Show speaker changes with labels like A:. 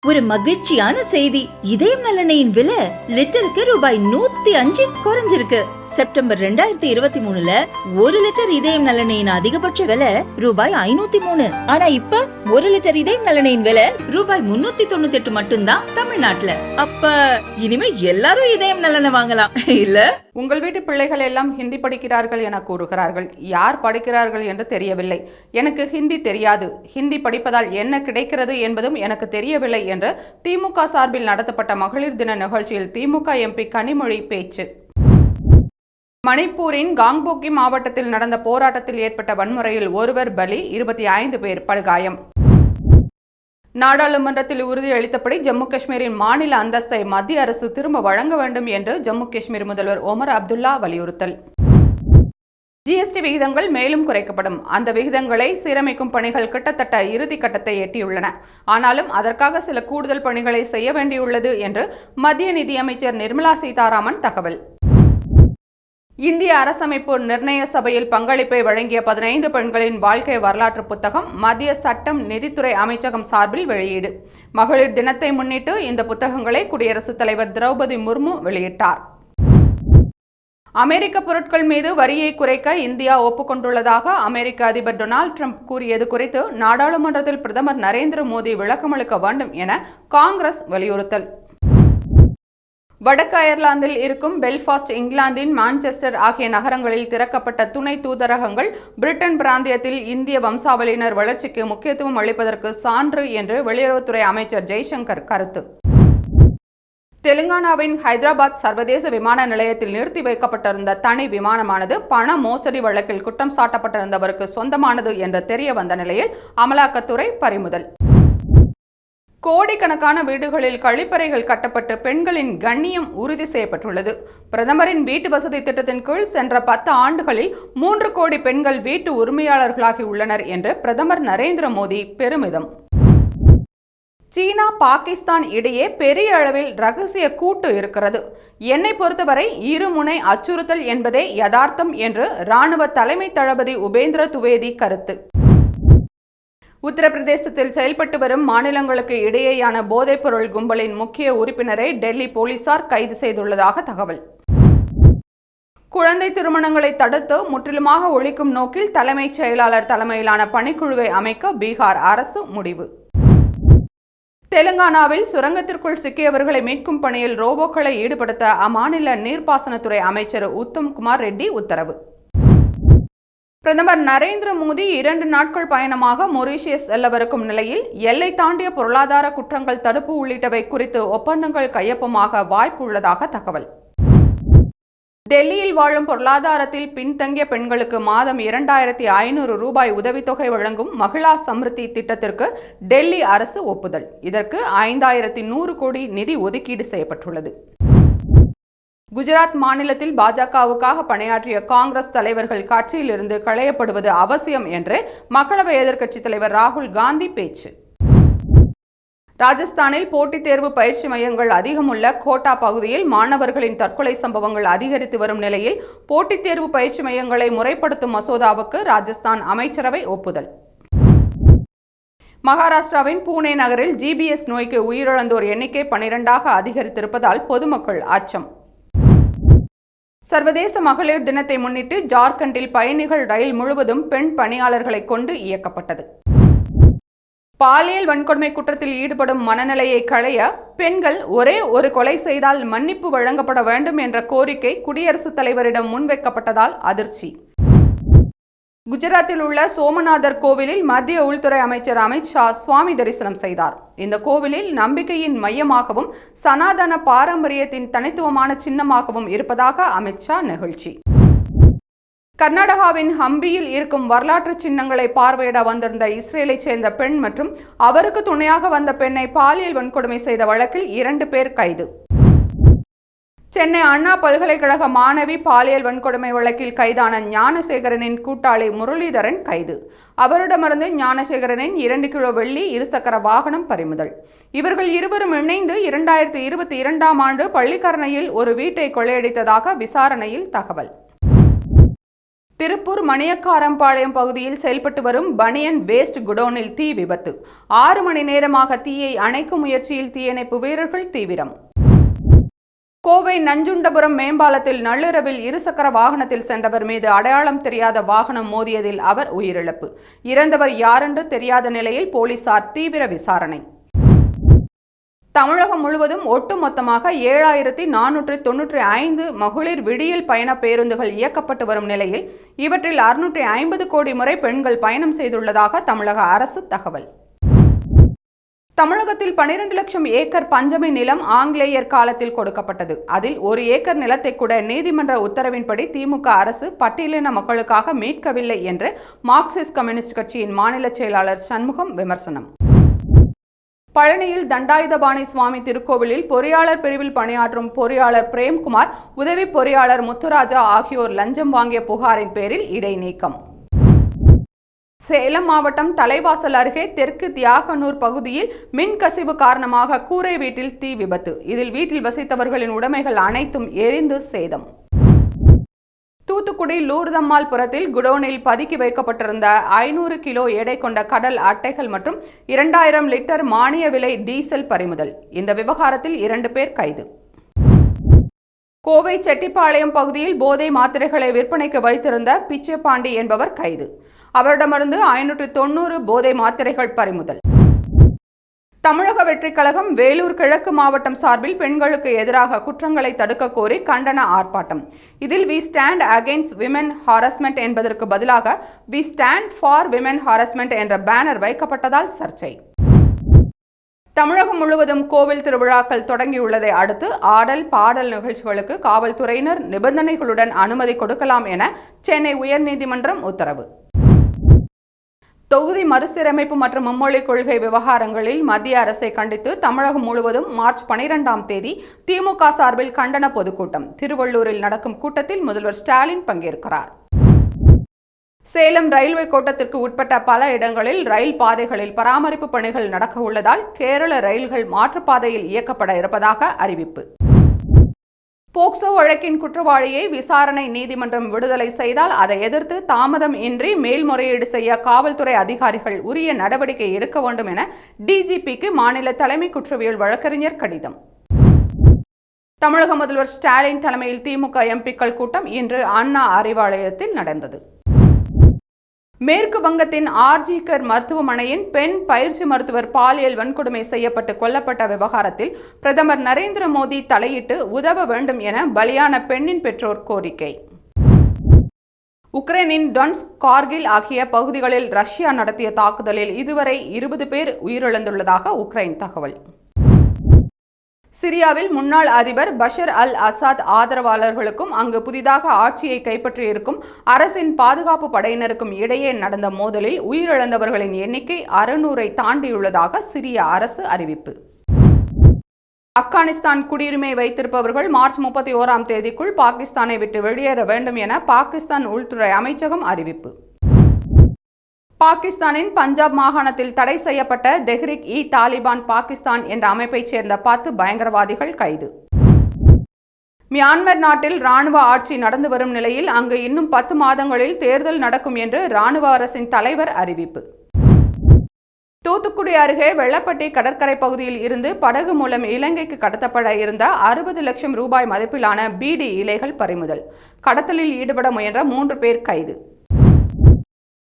A: ஒரு மகிழ்ச்சியான செய்தி. இதயம் நல்லெண்ணெயின் விலை லிட்டருக்கு ரூபாய் 105 குறைஞ்சிருக்கு. செப்டம்பர் 2023ல 1 லிட்டர் இதயம் நல்லெண்ணெயின் அதிகபட்ச விலை ரூபாய் 503. ஆனா இப்ப 1 லிட்டர் இதயம் நல்லெண்ணெயின் விலை ரூபாய் 398 மட்டும்தான் தமிழ்நாட்டுல. அப்ப இனிமே எல்லாரும் இதயம் நல்லெண்ணெய் வாங்கலாம் இல்ல?
B: உங்கள் வீட்டு பிள்ளைகள் எல்லாம் ஹிந்தி படிக்கிறார்கள் என கூறுகிறார்கள். யார் படிக்கிறார்கள் என்று தெரியவில்லை. எனக்கு ஹிந்தி தெரியாது. ஹிந்தி படிப்பதால் என்ன கிடைக்கிறது என்பதும் எனக்கு தெரியவில்லை என்று திமுக சார்பில் நடத்தப்பட்ட மகளிர் தின நிகழ்ச்சியில் திமுக எம்பி கனிமொழி பேச்சு. மணிப்பூரின் காங்போக்கி மாவட்டத்தில் நடந்த போராட்டத்தில் ஏற்பட்ட வன்முறையில் ஒருவர் பலி, 25 பேர் படுகாயம். நாடாளுமன்றத்தில் உறுதியளித்தபடி ஜம்மு காஷ்மீரின் மாநில அந்தஸ்தை மத்திய அரசு திரும்ப வழங்க வேண்டும் என்று ஜம்மு காஷ்மீர் முதல்வர் ஒமர் அப்துல்லா வலியுறுத்தல். ஜிஎஸ்டி விகிதங்கள் மேலும் குறைக்கப்படும். அந்த விகிதங்களை சீரமைக்கும் பணிகள் கிட்டத்தட்ட இறுதி கட்டத்தை எட்டியுள்ளன. ஆனாலும் அதற்காக சில கூடுதல் பணிகளை செய்ய வேண்டியுள்ளது என்று மத்திய நிதியமைச்சர் நிர்மலா சீதாராமன் தகவல். இந்திய அரசமைப்பு நிர்ணய சபையில் பங்களிப்பை வழங்கிய 15 பெண்களின் வாழ்க்கை வரலாற்று புத்தகம் மத்திய சட்டம் நிதித்துறை அமைச்சகம் சார்பில் வெளியீடு. மகளிர் தினத்தை முன்னிட்டு இந்த புத்தகங்களை குடியரசுத் தலைவர் திரௌபதி முர்மு வெளியிட்டார். அமெரிக்க பொருட்கள் மீது வரியை குறைக்க இந்தியா ஒப்புக்கொண்டுள்ளதாக அமெரிக்க அதிபர் டொனால்டு ட்ரம்ப் கூறியது குறித்து நாடாளுமன்றத்தில் பிரதமர் நரேந்திர மோடி விளக்கமளிக்க வேண்டும் என காங்கிரஸ் வலியுறுத்தல். வடக்கு அயர்லாந்தில் இருக்கும் பெல்ஃபாஸ்ட், இங்கிலாந்தின் மான்செஸ்டர் ஆகிய நகரங்களில் திறக்கப்பட்ட துணை தூதரகங்கள் பிரிட்டன் பிராந்தியத்தில் இந்திய வம்சாவளியினர் வளர்ச்சிக்கு முக்கியத்துவம் அளிப்பதற்கு சான்று என்று வெளியுறவுத்துறை அமைச்சர் ஜெய்சங்கர் கருத்து. தெலுங்கானாவின் ஹைதராபாத் சர்வதேச விமான நிலையத்தில் நிறுத்தி வைக்கப்பட்டிருந்த தனி விமானமானது பண மோசடி வழக்கில் குற்றம் சாட்டப்பட்டிருந்தவருக்கு சொந்தமானது என்று தெரிய வந்த நிலையில் அமலாக்கத்துறை பறிமுதல். கோடிக்கணக்கான வீடுகளில் கழிப்பறைகள் கட்டப்பட்டு பெண்களின் கண்ணியம் உறுதி செய்யப்பட்டுள்ளது. பிரதமரின் வீட்டு வசதி திட்டத்தின் கீழ் சென்ற 10 ஆண்டுகளில் 3 கோடி பெண்கள் வீட்டு உரிமையாளர்களாகி உள்ளனர் என்று பிரதமர் நரேந்திர மோடி பெருமிதம். சீனா, பாகிஸ்தான் இடையே பெரிய அளவில் ரகசிய கூட்டு இருக்கிறது. என்னை பொறுத்தவரை இருமுனை அச்சுறுத்தல் என்பதே யதார்த்தம் என்று இராணுவ தலைமை தளபதி உபேந்திர துவேதி கருத்து. உத்தரப்பிரதேசத்தில் செயல்பட்டு வரும் மாநிலங்களுக்கு இடையேயான போதைப்பொருள் கும்பலின் முக்கிய உறுப்பினரை டெல்லி போலீசார் கைது செய்துள்ளதாக தகவல். குழந்தை திருமணங்களை தடுத்து முற்றிலுமாக ஒழிக்கும் நோக்கில் தலைமைச் செயலாளர் தலைமையிலான பணிக்குழுவை அமைக்க பீகார் அரசு முடிவு. தெலுங்கானாவில் சுரங்கத்திற்குள் சிக்கியவர்களை மீட்கும் பணியில் ரோபோக்களை ஈடுபடுத்த அம்மாநில நீர்ப்பாசனத்துறை அமைச்சர் உத்தம் குமார் ரெட்டி உத்தரவு. பிரதமர் நரேந்திர மோடி 2 நாட்கள் பயணமாக மொரீஷியஸ் செல்லவிருக்கும் நிலையில் எல்லை தாண்டிய பொருளாதார குற்றங்கள் தடுப்பு உள்ளிட்டவை குறித்து ஒப்பந்தங்கள் கையொப்பமாக வாய்ப்பு உள்ளதாக தகவல். டெல்லியில் வாழும் பொருளாதாரத்தில் பின்தங்கிய பெண்களுக்கு மாதம் 2500 ரூபாய் உதவித்தொகை வழங்கும் மகிழா சம்ருத்தி திட்டத்திற்கு டெல்லி அரசு ஒப்புதல். இதற்கு 5100 கோடி நிதி ஒதுக்கீடு செய்யப்பட்டுள்ளது. குஜராத் மாநிலத்தில் பாஜகவுக்காக பணியாற்றிய காங்கிரஸ் தலைவர்கள் கட்சியிலிருந்து களையப்படுவது அவசியம் என்று மக்களவை எதிர்க்கட்சித் தலைவர் ராகுல் காந்தி பேச்சு. ராஜஸ்தானில் போட்டித் தேர்வு பயிற்சி மையங்கள் அதிகமுள்ள கோட்டா பகுதியில் மாணவர்களின் தற்கொலை சம்பவங்கள் அதிகரித்து வரும் நிலையில் போட்டித் தேர்வு பயிற்சி மையங்களை முறைப்படுத்தும் மசோதாவுக்கு ராஜஸ்தான் அமைச்சரவை ஒப்புதல். மகாராஷ்டிராவின் பூனே நகரில் ஜிபிஎஸ் நோய்க்கு உயிரிழந்தோர் எண்ணிக்கை 12ஆக அதிகரித்திருப்பதால் பொதுமக்கள் அச்சம். சர்வதேச மகளிர் தினத்தை முன்னிட்டு ஜார்க்கண்டில் பயணிகள் ரயில் முழுவதும் பெண் பணியாளர்களை கொண்டு இயக்கப்பட்டது. பாலியல் வன்கொடுமை குற்றத்தில் ஈடுபடும் மனநிலையை களைய பெண்கள் ஒரே ஒரு கொலை செய்தால் மன்னிப்பு வழங்கப்பட வேண்டும் என்ற கோரிக்கை குடியரசுத் தலைவரிடம் முன்வைக்கப்பட்டதால் அதிர்ச்சி. குஜராத்தில் உள்ள சோமநாதர் கோவிலில் மத்திய உள்துறை அமைச்சர் அமித் ஷா சுவாமி தரிசனம் செய்தார். இந்த கோவிலில் நம்பிக்கையின் மையமாகவும் சனாதன பாரம்பரியத்தின் தனித்துவமான சின்னமாகவும் இருப்பதாக அமித் ஷா நெகிழ்ச்சி. கர்நாடகாவின் ஹம்பியில் இருக்கும் வரலாற்று சின்னங்களை பார்வையிட வந்திருந்த இஸ்ரேலைச் சேர்ந்த பெண் மற்றும் அவருக்கு துணையாக வந்த பெண்ணை பாலியல் வன்கொடுமை செய்த வழக்கில் 2 பேர் கைது. சென்னை அண்ணா பல்கலைக்கழக மாணவி பாலியல் வன்கொடுமை வழக்கில் கைதான ஞானசேகரனின் கூட்டாளி முரளிதரன் கைது. அவரிடமிருந்து ஞானசேகரனின் 2 கிலோ வெள்ளி, 2 சக்கர வாகனம் பறிமுதல். இவர்கள் இருவரும் இணைந்து 2022ஆம் ஆண்டு பள்ளிக்கரணையில் ஒரு வீட்டை கொள்ளையடித்ததாக விசாரணையில் தகவல். திருப்பூர் மணியக்காரம்பாளையம் பகுதியில் செயல்பட்டு வரும் பனியன் வேஸ்ட் குடோனில் தீ விபத்து. 6 மணி நேரமாக தீயை அணைக்கும் முயற்சியில் தீயணைப்பு வீரர்கள் தீவிரம். கோவை நஞ்சுண்டபுரம் மேம்பாலத்தில் நள்ளிரவில் இருசக்கர வாகனத்தில் சென்றவர் மீது அடையாளம் தெரியாத வாகனம் மோதியதில் அவர் உயிரிழப்பு. இறந்தவர் யாரென்று தெரியாத நிலையில் போலீசார் தீவிர விசாரணை. தமிழகம் முழுவதும் ஒட்டுமொத்தமாக 7495 மகளிர் விடியல் பயண பேருந்துகள் இயக்கப்பட்டு வரும் நிலையில் இவற்றில் 650 கோடி முறை பெண்கள் பயணம் செய்துள்ளதாக தமிழக அரசு தகவல். தமிழகத்தில் 12 லட்சம் ஏக்கர் பஞ்சமி நிலம் ஆங்கிலேயர் காலத்தில் கொடுக்கப்பட்டது. அதில் 1 ஏக்கர் நிலத்தை கூட நீதிமன்ற உத்தரவின்படி திமுக அரசு பட்டியலின மக்களுக்காக மீட்கவில்லை என்று மார்க்சிஸ்ட் கம்யூனிஸ்ட் கட்சியின் மாநில செயலாளர் சண்முகம் விமர்சனம். பழனியில் தண்டாயுதபாணி சுவாமி திருக்கோவிலில் பொறியாளர் பிரிவில் பணியாற்றும் பொறியாளர் பிரேம்குமார், உதவி பொறியாளர் முத்துராஜா ஆகியோர் லஞ்சம் வாங்கிய புகாரின் பேரில் இடைநீக்கம். சேலம் மாவட்டம் தலைவாசல் அருகே தெற்கு தியாகனூர் பகுதியில் மின்கசிவு காரணமாக கூரை வீட்டில் தீ விபத்து. இதில் வீட்டில் வசித்தவர்களின் உடைமைகள் அனைத்தும் எரிந்து சேதம். தூத்துக்குடி லூர்தம்மாள் புரத்தில் குடோனில் பதுக்கி வைக்கப்பட்டிருந்த 500 கிலோ எடை கொண்ட கடல் அட்டைகள் மற்றும் 2000 லிட்டர் மானிய விலை டீசல் பறிமுதல். இந்த விவகாரத்தில் 2 பேர் கைது. கோவை செட்டிப்பாளையம் பகுதியில் போதை மாத்திரைகளை விற்பனைக்கு வைத்திருந்த பிச்சைப்பாண்டி என்பவர் கைது. அவரிடமிருந்து 590 போதை மாத்திரைகள் பறிமுதல். தமிழக வெற்றிக் கழகம் வேலூர் கிழக்கு மாவட்டம் சார்பில் பெண்களுக்கு எதிராக குற்றங்களை தடுக்க கோரி கண்டன ஆர்ப்பாட்டம். இதில் we stand against women harassment என்பதற்கு பதிலாக we stand for women harassment என்ற பேனர் வைக்கப்பட்டதால் சர்ச்சை. தமிழகம் முழுவதும் கோவில் திருவிழாக்கள் தொடங்கியுள்ளதை அடுத்து ஆடல் பாடல் நிகழ்ச்சிகளுக்கு காவல்துறையினர் நிபந்தனைகளுடன் அனுமதி கொடுக்கலாம் என சென்னை உயர்நீதிமன்றம் உத்தரவு. தொகுதி மறுசீரமைப்பு மற்றும் மும்மொழி கொள்கை விவகாரங்களில் மத்திய அரசை கண்டித்து தமிழகம் முழுவதும் மார்ச் 12ஆம் தேதி திமுக சார்பில் கண்டன பொதுக்கூட்டம். திருவள்ளூரில் நடக்கும் கூட்டத்தில் முதல்வர் ஸ்டாலின் பங்கேற்கிறார். சேலம் ரயில்வே கோட்டத்திற்கு உட்பட்ட பல இடங்களில் ரயில் பாதைகளில் பராமரிப்பு பணிகள் நடக்க உள்ளதால் கேரள ரயில்கள் மாற்றுப்பாதையில் இயக்கப்பட இருப்பதாக அறிவிப்பு. போக்சோ வழக்கின் குற்றவாளியை விசாரணை நீதிமன்றம் விடுதலை செய்தால் அதை எதிர்த்து தாமதம் இன்றி மேல்முறையீடு செய்ய காவல்துறை அதிகாரிகள் உரிய நடவடிக்கை எடுக்க வேண்டும் என டிஜிபிக்கு மாநில தலைமை குற்றவியல் வழக்கறிஞர் கடிதம். தமிழக முதல்வர் ஸ்டாலின் தலைமையில் திமுக எம்பிக்கள் கூட்டம் இன்று அண்ணா அறிவாலயத்தில் நடந்தது. மேற்கு வங்கத்தின் ஆர்ஜிகர் மருத்துவமனையின் பெண் பயிற்சி மருத்துவர் பாலியல் வன்கொடுமை செய்யப்பட்டு கொல்லப்பட்ட விவகாரத்தில் பிரதமர் நரேந்திர மோடி தலையிட்டு உதவ வேண்டும் என பலியான பெண்ணின் பெற்றோர் கோரிக்கை. உக்ரைனின் டொன்ஸ்க், கார்கில் ஆகிய பகுதிகளில் ரஷ்யா நடத்திய தாக்குதலில் இதுவரை 20 பேர் உயிரிழந்துள்ளதாக உக்ரைன் தகவல். சிரியாவில் முன்னாள் அதிபர் பஷர் அல் அசாத் ஆதரவாளர்களுக்கும் அங்கு புதிதாக ஆட்சியை கைப்பற்றியிருக்கும் அரசின் பாதுகாப்பு படையினருக்கும் இடையே நடந்த மோதலில் உயிரிழந்தவர்களின் எண்ணிக்கை 600ஐ தாண்டியுள்ளதாக சிரிய அரசு அறிவிப்பு. ஆப்கானிஸ்தான் குடியுரிமை வைத்திருப்பவர்கள் மார்ச் 31ஆம் தேதிக்குள் பாகிஸ்தானை விட்டு வெளியேற வேண்டும் என பாகிஸ்தான் உள்துறை அமைச்சகம் அறிவிப்பு. பாகிஸ்தானின் பஞ்சாப் மாகாணத்தில் தடை செய்யப்பட்ட தெஹ்ரிக்-இ-தாலிபான் பாகிஸ்தான் என்ற அமைப்பைச் சேர்ந்த 10 பயங்கரவாதிகள் கைது. மியான்மர் நாட்டில் இராணுவ ஆட்சி நடந்து வரும் நிலையில் அங்கு இன்னும் 10 மாதங்களில் தேர்தல் நடக்கும் என்று இராணுவ அரசின் தலைவர் அறிவிப்பு. தூத்துக்குடி அருகே வெள்ளப்பட்டி கடற்கரை பகுதியில் இருந்து படகு மூலம் இலங்கைக்கு கடத்தப்பட இருந்த 60 லட்சம் ரூபாய் மதிப்பிலான பீடி இலைகள் பறிமுதல். கடத்தலில் ஈடுபட முயன்ற 3 பேர் கைது.